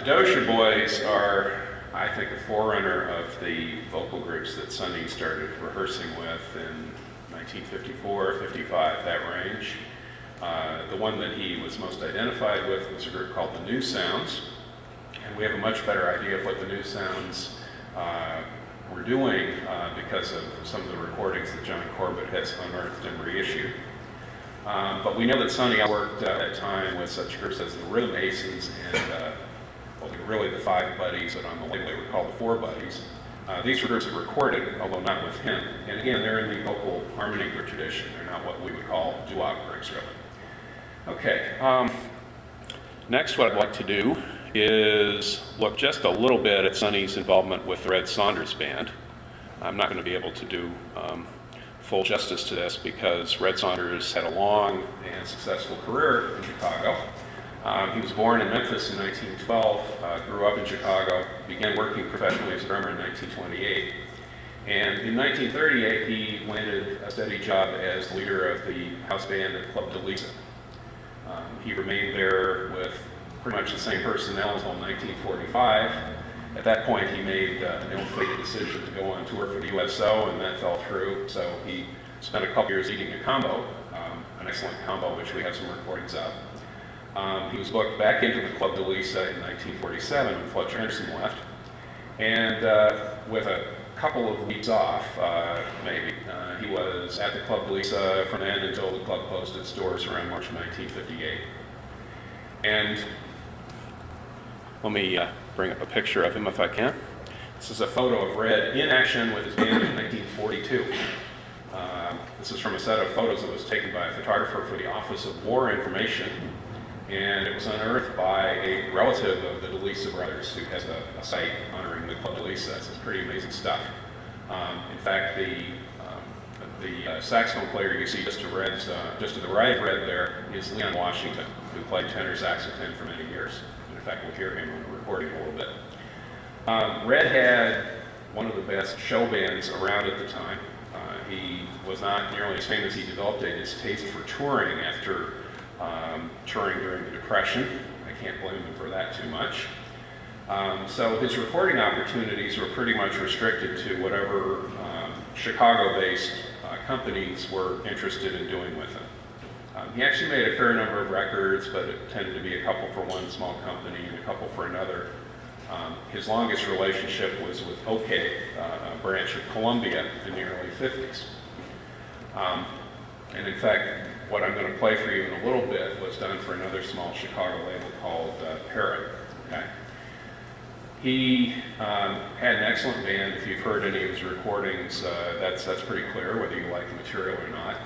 The Dozier Boys are, I think, a forerunner of the vocal groups that Sonny started rehearsing with in 1954, 55, that range. The one that he was most identified with was a group called the New Sounds, and we have a much better idea of what the New Sounds were doing because of some of the recordings that John Corbett has unearthed and reissued. But we know that Sonny worked at that time with such groups as the Rhythm Aces and well, really the Five Buddies, but on the label they were called the Four Buddies. These were groups that recorded, although not with him. And again, they're in the vocal harmony group tradition. They're not what we would call doo-wop groups, really. Okay, next what I'd like to do is look just a little bit at Sonny's involvement with the Red Saunders Band. I'm not going to be able to do full justice to this because Red Saunders had a long and successful career in Chicago. He was born in Memphis in 1912, grew up in Chicago, began working professionally as a drummer in 1928. And in 1938, he landed a steady job as leader of the house band at Club de Lisa. He remained there with pretty much the same personnel until 1945. At that point, he made an ill-fated decision to go on tour for the USO, and that fell through. So he spent a couple years eating a combo, an excellent combo, which we have some recordings of. He was booked back into the Club de Lisa in 1947 when Fletcher Henderson left. And with a couple of weeks off, maybe, he was at the Club de Lisa from then until the club closed its doors around March of 1958. And let me bring up a picture of him if I can. This is a photo of Red in action with his band in 1942. This is from a set of photos that was taken by a photographer for the Office of War Information. And it was unearthed by a relative of the de Lisa brothers who has a site honoring the Club de Lisa. It's pretty amazing stuff. In fact, the saxophone player you see just to the right of Red there is Leon Washington, who played tenor saxophone for many years. And in fact, we'll hear him on the recording a little bit. Red had one of the best show bands around at the time. He was not nearly as famous. He developed a distaste for touring after touring during the Depression. I can't blame him for that too much. So his recording opportunities were pretty much restricted to whatever Chicago-based companies were interested in doing with him. He actually made a fair number of records, but it tended to be a couple for one small company and a couple for another. His longest relationship was with OK, a branch of Columbia in the early 50s. And in fact, what I'm going to play for you in a little bit was done for another small Chicago label called Parrot. Okay? He had an excellent band. If you've heard any of his recordings, that's pretty clear, whether you like the material or not.